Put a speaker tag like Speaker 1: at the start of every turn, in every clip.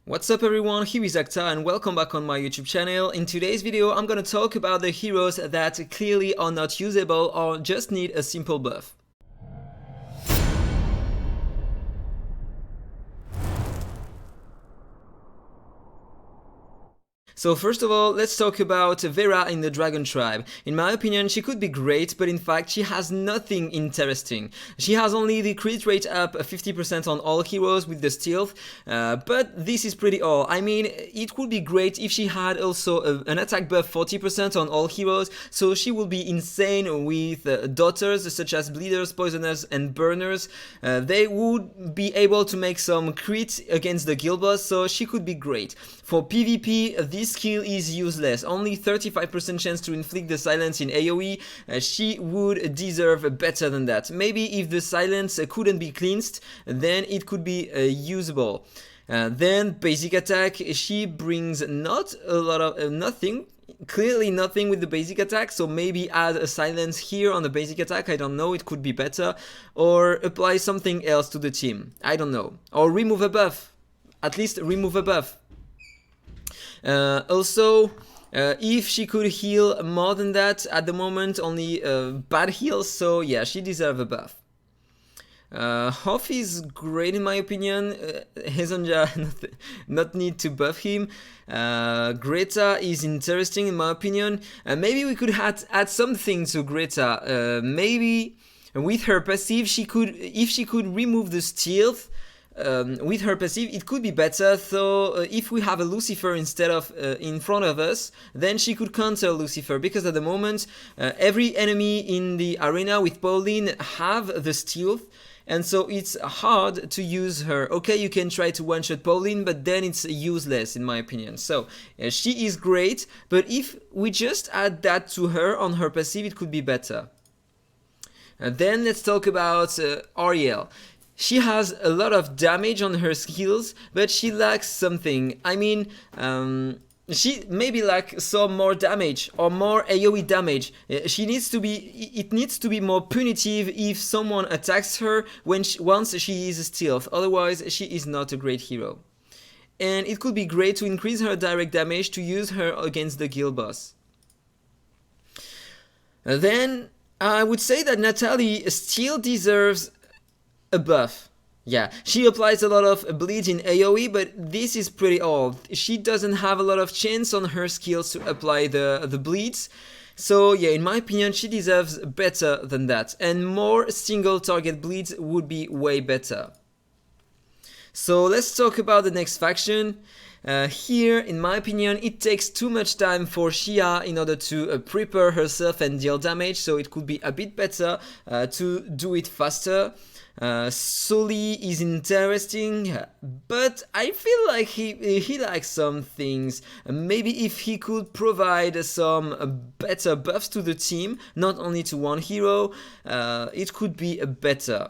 Speaker 1: What's up everyone, here is AhkTaar and welcome back on my YouTube channel. In today's video I'm gonna talk about the heroes that clearly are not usable or just need a simple buff. So first of all, let's talk about Vera in the Dragon Tribe. In my opinion, she could be great, but in fact she has nothing interesting. She has only the crit rate up 50% on all heroes with the stealth, but this is pretty all. I mean, it would be great if she had also an attack buff 40% on all heroes, so she would be insane with daughters such as bleeders, poisoners and burners. They would be able to make some crit against the guild boss, so she could be great. For PvP, this skill is useless, only 35% chance to inflict the silence in AoE. She would deserve better than that. Maybe if the silence couldn't be cleansed, then it could be usable. Then basic attack, she brings not a lot of nothing. Clearly nothing with the basic attack, so maybe add a silence here on the basic attack, I don't know, it could be better. Or apply something else to the team, I don't know. Or remove a buff, at least remove a buff. Also, if she could heal more than that, at the moment only bad heals, so yeah, she deserves a buff. Hoff is great in my opinion. Hezonja not need to buff him. Greta is interesting in my opinion. Maybe we could add something to Greta. Maybe with her passive, if she could remove the stealth. With her passive it could be better, so if we have a Lucifer instead of in front of us, then she could counter Lucifer, because at the moment every enemy in the arena with Pauline have the stealth, and so it's hard to use her. Okay, you can try to one-shot Pauline, but then it's useless in my opinion. So she is great, but if we just add that to her on her passive, it could be better. Then let's talk about Ariel. She has a lot of damage on her skills, but she lacks something. I mean, she maybe lacks some more damage or more AoE damage. It needs to be more punitive if someone attacks her once she is stealth. Otherwise, she is not a great hero. And it could be great to increase her direct damage to use her against the guild boss. Then I would say that Natalie still deserves a buff. Yeah, she applies a lot of bleed in AoE, but this is pretty old. She doesn't have a lot of chance on her skills to apply the bleeds. So yeah, in my opinion, she deserves better than that. And more single target bleeds would be way better. So let's talk about the next faction. Here, in my opinion, it takes too much time for Shia in order to prepare herself and deal damage, so it could be a bit better to do it faster. Sully is interesting, but I feel like he likes some things. Maybe if he could provide some better buffs to the team, not only to one hero, it could be better.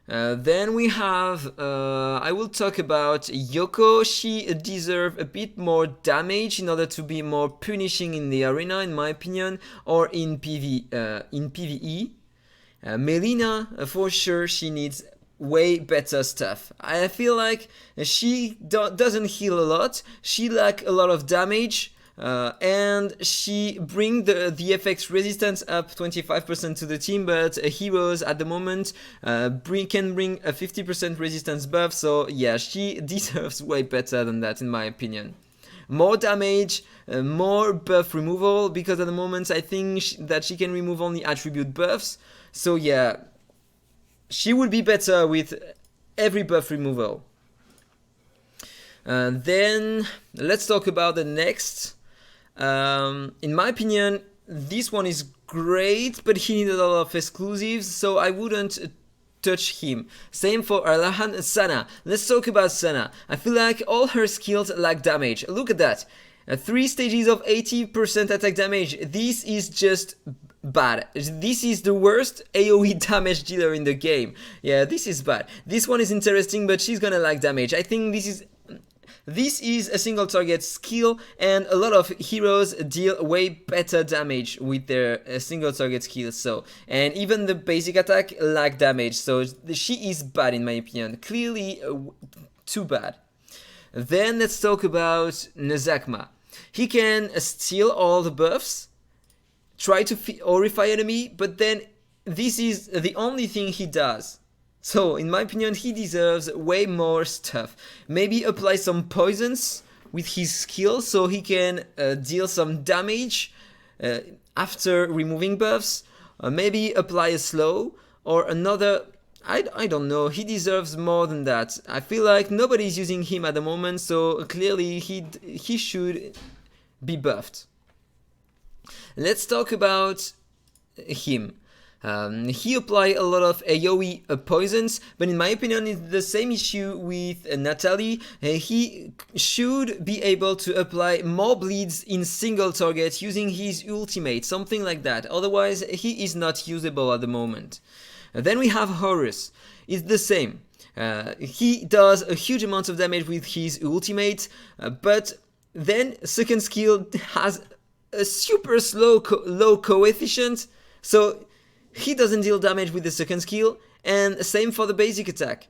Speaker 1: Then we have, I will talk about Yoko. She deserves a bit more damage in order to be more punishing in the arena, in my opinion, or in PvE. Melina, for sure, she needs way better stuff. I feel like she doesn't heal a lot, she lacks a lot of damage, and she brings the effects resistance up 25% to the team, but heroes at the moment can bring a 50% resistance buff, so yeah, she deserves way better than that in my opinion. More damage, more buff removal, because at the moment I think that she can remove only attribute buffs. So yeah, she would be better with every buff removal. Then let's talk about the next. In my opinion, this one is great, but he needs a lot of exclusives, so I wouldn't touch him. Same for Arlahan Sana. Let's talk about Sana. I feel like all her skills lack damage. Look at that. 3 stages of 80% attack damage. This is just bad. This is the worst AoE damage dealer in the game. Yeah, this is bad. This one is interesting, but she's gonna lack damage. I think this is a single target skill, and a lot of heroes deal way better damage with their single target skills. So, and even the basic attack lack damage. So she is bad in my opinion. Clearly too bad. Then let's talk about Nazakhma. He can steal all the buffs, try to horrify enemy, but then this is the only thing he does. So in my opinion, he deserves way more stuff. Maybe apply some poisons with his skill so he can deal some damage after removing buffs. Maybe apply a slow or another. I don't know, he deserves more than that. I feel like nobody is using him at the moment, so clearly he should be buffed. Let's talk about him. He applies a lot of AoE poisons, but in my opinion it's the same issue with Natalie. He should be able to apply more bleeds in single target using his ultimate, something like that. Otherwise he is not usable at the moment. Then we have Horus. It's the same. He does a huge amount of damage with his ultimate, but then second skill has a super low coefficient, so he doesn't deal damage with the second skill, and same for the basic attack.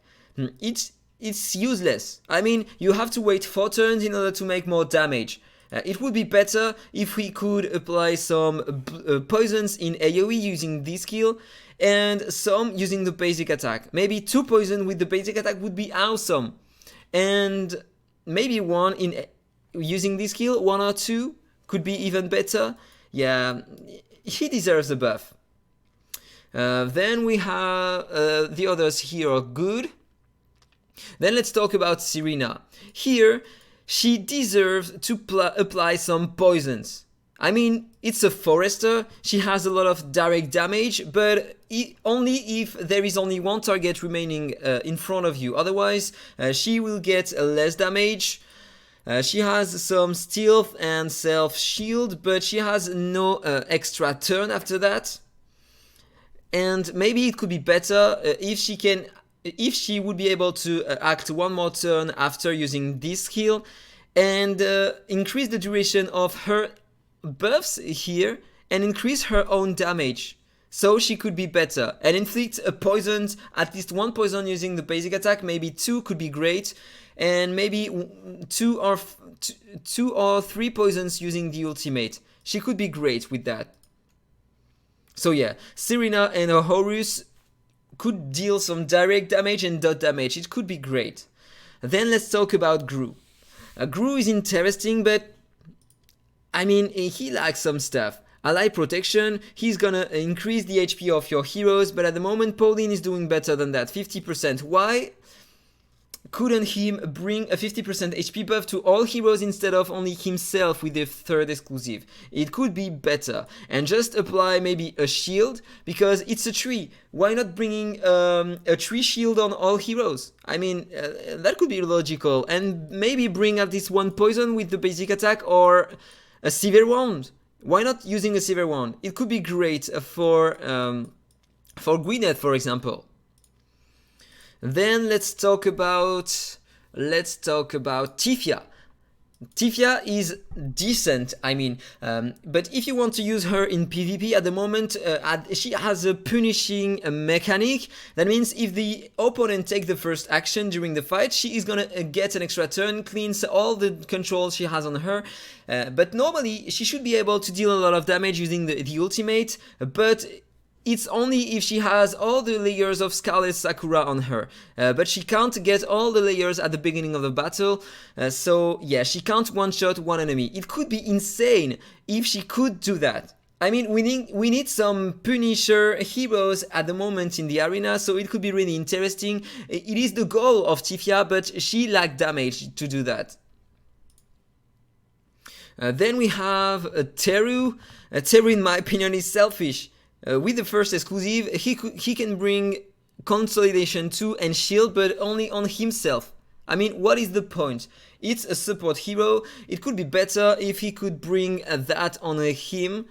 Speaker 1: It's useless. I mean, you have to wait 4 turns in order to make more damage. It would be better if we could apply some poisons in AoE using this skill, and some using the basic attack. Maybe 2 poison with the basic attack would be awesome, and maybe 1 in using this skill, 1 or 2 could be even better. Yeah, he deserves a buff. Then we have the others here are good. Then let's talk about Serena. Here, she deserves to apply some poisons. I mean, it's a forester, she has a lot of direct damage, but only if there is only 1 target remaining in front of you. Otherwise, she will get less damage. She has some stealth and self-shield, but she has no extra turn after that. And maybe it could be better if she would be able to act 1 more turn after using this skill, and increase the duration of her buffs here and increase her own damage. So she could be better and inflict a poison, at least 1 poison using the basic attack, maybe 2 could be great, and maybe 2 or 3 poisons using the ultimate. She could be great with that. So yeah, Serena and Horus could deal some direct damage and dot damage. It could be great. Then let's talk about Gru. Gru is interesting, but I mean, he lacks some stuff. Ally protection, he's gonna increase the HP of your heroes, but at the moment Pauline is doing better than that, 50%. Why couldn't he bring a 50% HP buff to all heroes instead of only himself with the 3rd exclusive? It could be better. And just apply maybe a shield, because it's a tree. Why not bringing a tree shield on all heroes? I mean, that could be logical. And maybe bring at least 1 poison with the basic attack, or a severe wound. Why not using a severe wound? It could be great for Greta, for example. Then let's talk about Tiffia. Tiffia is decent, I mean, but if you want to use her in PvP at the moment, she has a punishing mechanic. That means if the opponent takes the first action during the fight, she is gonna get an extra turn, cleans all the controls she has on her. But normally she should be able to deal a lot of damage using the ultimate, but it's only if she has all the layers of Scarlet Sakura on her, but she can't get all the layers at the beginning of the battle, so yeah, she can't one-shot 1 enemy. It could be insane if she could do that. I mean, we need some Punisher heroes at the moment in the arena, so it could be really interesting. It is the goal of Tiffia, but she lacks damage to do that. Then we have Teru. Teru, in my opinion, is selfish. With the 1st exclusive, he can bring Consolidation 2 and Shield, but only on himself. I mean, what is the point? It's a support hero. It could be better if he could bring that on him,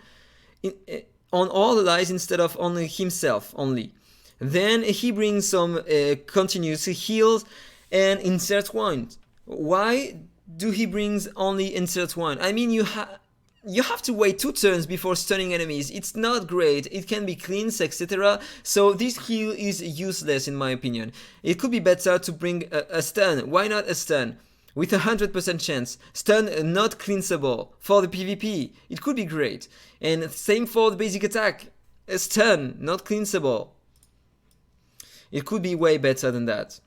Speaker 1: on all allies instead of on himself only. Then he brings some continuous heals and insert wound. Why do he brings only insert wound? I mean, you have to wait 2 turns before stunning enemies. It's not great. It can be cleansed, etc. So this heal is useless in my opinion. It could be better to bring a stun. Why not a stun? with 100% chance. Stun not cleansable for the PvP. It could be great. And same for the basic attack. A stun not cleansable. It could be way better than that.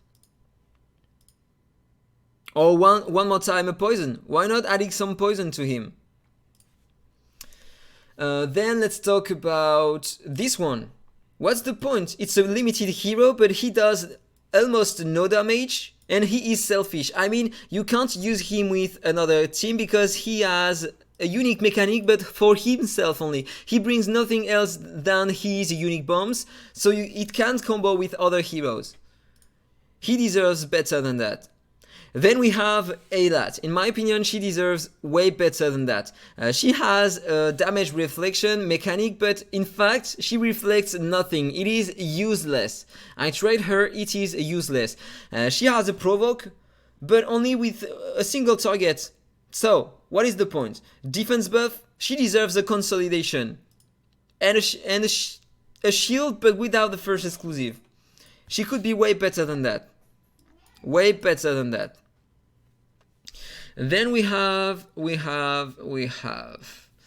Speaker 1: Or one more time a poison. Why not adding some poison to him? Then let's talk about this one. What's the point? It's a limited hero, but he does almost no damage, and he is selfish. I mean, you can't use him with another team because he has a unique mechanic, but for himself only. He brings nothing else than his unique bombs, so it can't combo with other heroes. He deserves better than that. Then we have Aylat. In my opinion, she deserves way better than that. She has a damage reflection mechanic, but in fact, she reflects nothing. It is useless. I tried her, it is useless. She has a provoke, but only with a single target. So, what is the point? Defense buff, she deserves a consolidation. And a shield, but without the first exclusive. She could be way better than that. Way better than that. Then we have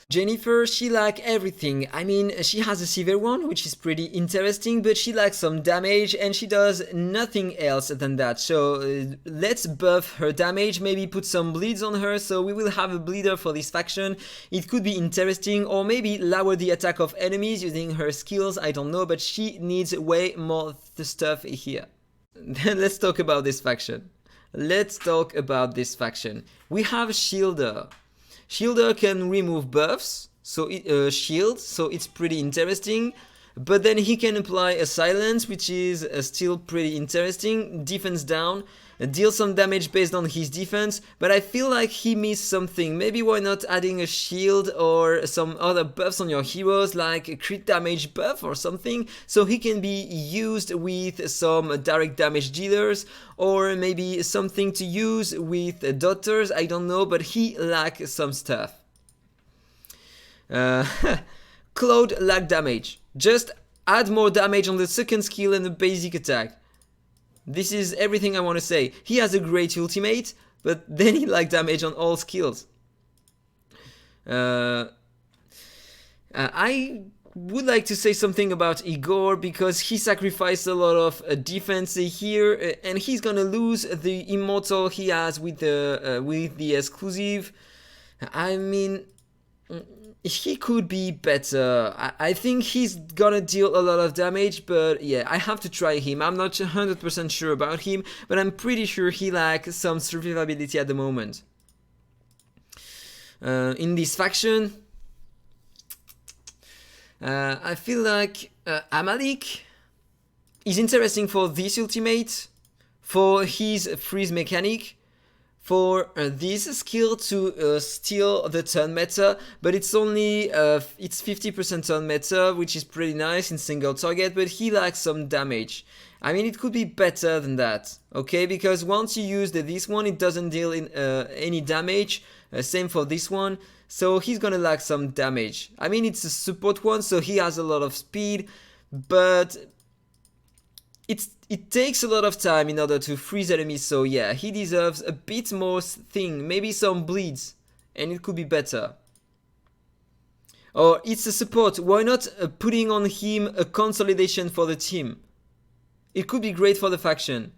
Speaker 1: Jennifer. She lacks everything. I mean, she has a severe one, which is pretty interesting, but she lacks some damage and she does nothing else than that. So let's buff her damage, maybe put some bleeds on her, so we will have a bleeder for this faction. It could be interesting, or maybe lower the attack of enemies using her skills, I don't know, but she needs way more stuff here. Then let's talk about this faction. We have Shielder. Shielder can remove buffs, so shield, so it's pretty interesting. But then he can apply a silence, which is still pretty interesting. Defense down, deal some damage based on his defense, but I feel like he missed something. Maybe why not adding a shield or some other buffs on your heroes, like a crit damage buff or something, so he can be used with some direct damage dealers, or maybe something to use with daughters, I don't know, but he lacks some stuff. Cloud lack damage. Just add more damage on the second skill and the basic attack. This is everything I want to say. He has a great ultimate, but then he lacks damage on all skills. I would like to say something about Igor, because he sacrificed a lot of defense here, and he's gonna lose the immortal he has with the exclusive. I mean, he could be better. I think he's gonna deal a lot of damage, but yeah, I have to try him. I'm not 100% sure about him, but I'm pretty sure he lacks some survivability at the moment. In this faction, I feel like Amalek is interesting for this ultimate, for his freeze mechanic, for this skill to steal the turn meta, but it's only it's 50% turn meta, which is pretty nice in single target, but he lacks some damage. I mean, it could be better than that, okay? Because once you use this one, it doesn't deal in any damage. Same for this one, so he's gonna lack some damage. I mean, it's a support one, so he has a lot of speed, but it takes a lot of time in order to freeze enemies, so yeah, he deserves a bit more thing, maybe some bleeds, and it could be better. Or it's a support, why not putting on him a consolidation for the team? It could be great for the faction.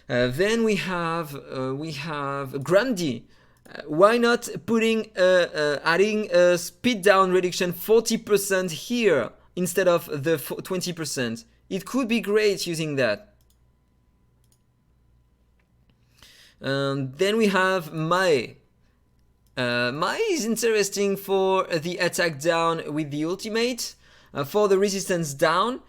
Speaker 1: Then we have Grandy. Why not putting adding a speed down reduction 40% here instead of the 20%? It could be great using that. Then we have Mai. Mai is interesting for the attack down with the ultimate, for the resistance down,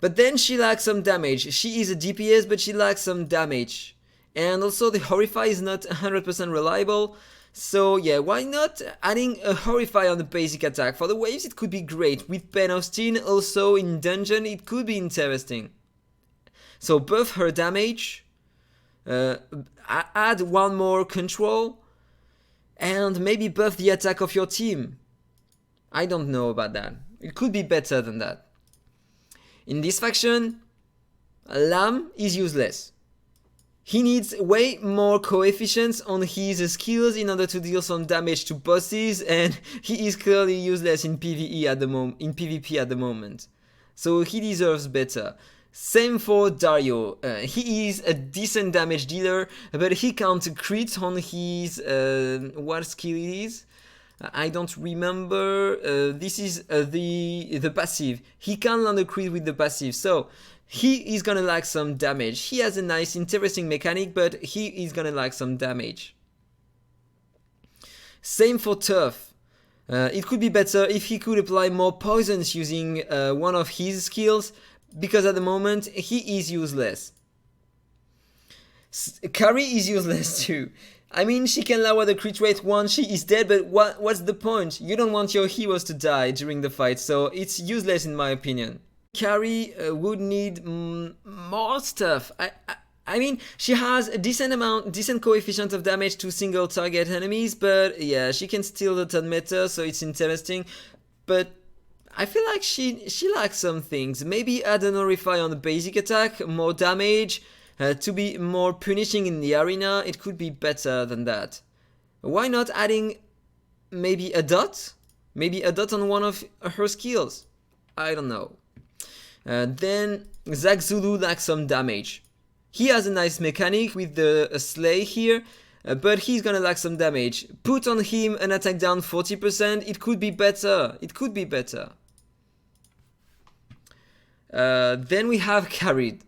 Speaker 1: but then she lacks some damage. She is a DPS, but she lacks some damage. And also the Horrify is not 100% reliable. So yeah, why not adding a Horrify on the basic attack? For the waves it could be great. With Pen of Steen also in dungeon it could be interesting. So buff her damage, add one more control, and maybe buff the attack of your team. I don't know about that. It could be better than that. In this faction, Lamb is useless. He needs way more coefficients on his skills in order to deal some damage to bosses, and he is clearly useless in PvE at the in PvP at the moment. So he deserves better. Same for Dario. He is a decent damage dealer, but he can't crit on his what skill it is. I don't remember. This is the passive. He can land a crit with the passive, so he is gonna lack some damage. He has a nice, interesting mechanic, but he is gonna lack some damage. Same for Tough. It could be better if he could apply more poisons using one of his skills, because at the moment he is useless. Carrie is useless too. I mean, she can lower the crit rate once she is dead, but what's the point? You don't want your heroes to die during the fight, so it's useless in my opinion. Carrie would need more stuff. I mean, she has a decent coefficient of damage to single target enemies, but yeah, she can steal the turn meta, so it's interesting. But I feel like she lacks some things. Maybe add an Horrify on the basic attack, more damage, to be more punishing in the arena. It could be better than that. Why not adding maybe a dot? Maybe a dot on one of her skills? I don't know. Then Zack Zulu lacks some damage. He has a nice mechanic with the Slay here, but he's gonna lack some damage. Put on him an attack down 40%, it could be better. It could be better. Then we have Carried.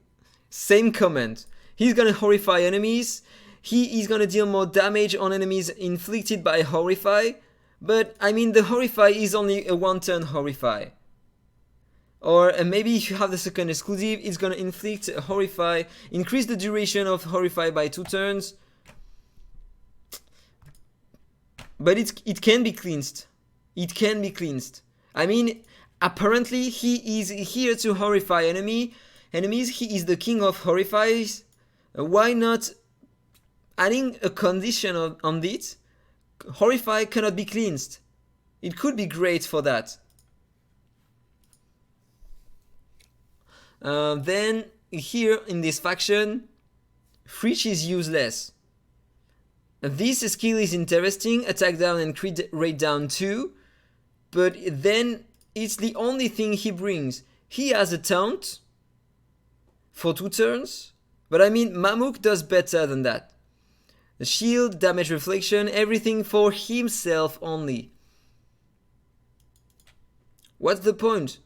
Speaker 1: Same comment. He's gonna horrify enemies. He is gonna deal more damage on enemies inflicted by Horrify. But I mean, the Horrify is only a one-turn Horrify. Or maybe if you have the second exclusive, it's gonna inflict Horrify, increase the duration of Horrify by 2 turns. But it can be cleansed. It can be cleansed. I mean, apparently he is here to horrify enemies. He is the king of horrifies. Why not adding a condition on it? Horrify cannot be cleansed. It could be great for that. Then here in this faction, Frisch is useless. This skill is interesting, attack down and crit rate down too, but then it's the only thing he brings. He has a taunt for 2 turns, but I mean, Mamuk does better than that. The shield, damage reflection, everything for himself only. What's the point?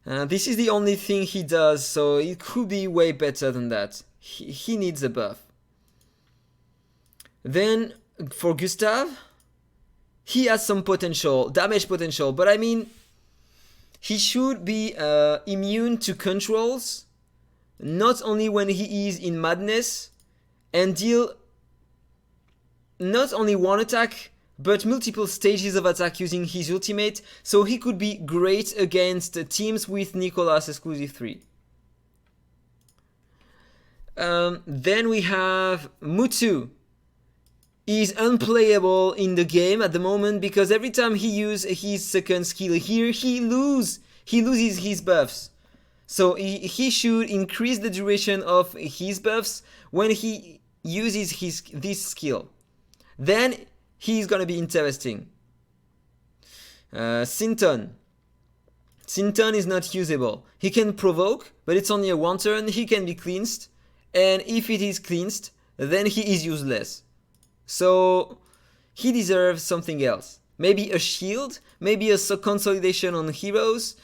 Speaker 1: This is the only thing he does, so it could be way better than that. He needs a buff. Then for Gustav, he has some potential, damage potential, but I mean, he should be immune to controls, not only when he is in madness, and deal not only one attack, but multiple stages of attack using his ultimate, so he could be great against teams with Nicholas exclusive 3. Then we have Mutu. Is unplayable in the game at the moment because every time he uses his second skill here, he loses his buffs. So he should increase the duration of his buffs when he uses this skill. Then he's gonna be interesting. Sinton. Sinton is not usable. He can provoke, but it's only a 1 turn. He can be cleansed, and if it is cleansed, then he is useless. So he deserves something else. Maybe a shield, maybe a consolidation on heroes.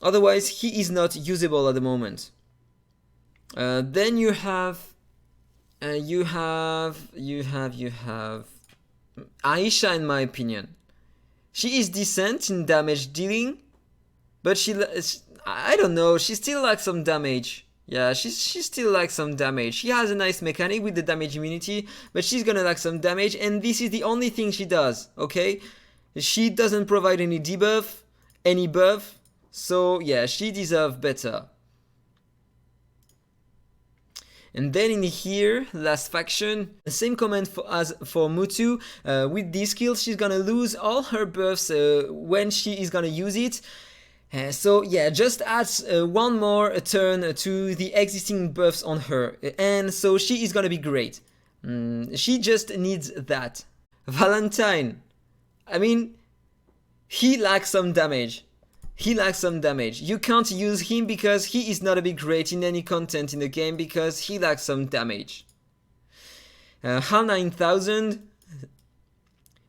Speaker 1: Otherwise, he is not usable at the moment. Then you have Aisha, in my opinion. She is decent in damage dealing, but I don't know, she still lacks some damage. Yeah, she still lacks some damage. She has a nice mechanic with the damage immunity, but she's gonna lack some damage, and this is the only thing she does, okay? She doesn't provide any debuff, any buff, so yeah, she deserves better. And then in here, last faction, the same comment as for Mutu. With this skill, she's gonna lose all her buffs when she is gonna use it. So yeah, just adds one more turn to the existing buffs on her, and so she is gonna be great. She just needs that. Valentine, I mean, he lacks some damage. You can't use him because he is not a big great in any content in the game because he lacks some damage. HAL 9000,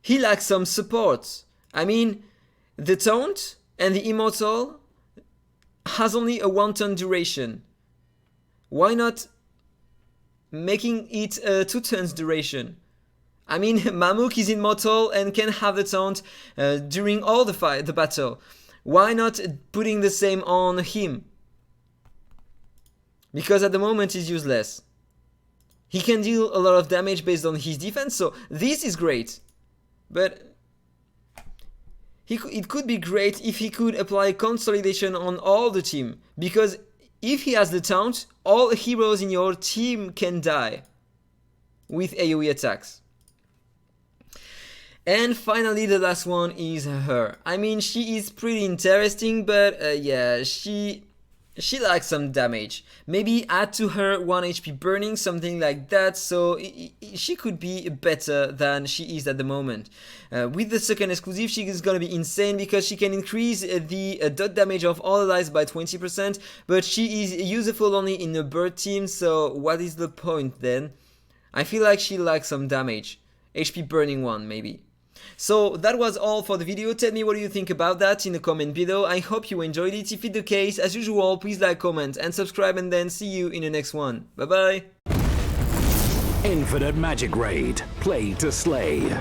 Speaker 1: he lacks some support. I mean, the taunt and the immortal has only a 1 turn duration. Why not making it a 2 turns duration? I mean, Mamuk is immortal and can have the taunt during all the battle. Why not putting the same on him? Because at the moment he's useless. He can deal a lot of damage based on his defense, so this is great. But it could be great if he could apply consolidation on all the team. Because if he has the taunt, all heroes in your team can die with AoE attacks. And finally, the last one is her. I mean, she is pretty interesting, but yeah, she lacks some damage. Maybe add to her 1 HP burning, something like that, so she could be better than she is at the moment. With the second exclusive, she is gonna be insane because she can increase the dot damage of all allies by 20%, but she is useful only in a bird team, so what is the point then? I feel like she lacks some damage. HP burning 1, maybe. So that was all for the video. Tell me what you think about that in the comment below. I hope you enjoyed it. If it's the case, as usual, please like, comment and subscribe, and then see you in the next one. Bye bye.
Speaker 2: Infinite Magicraid. Play to slay.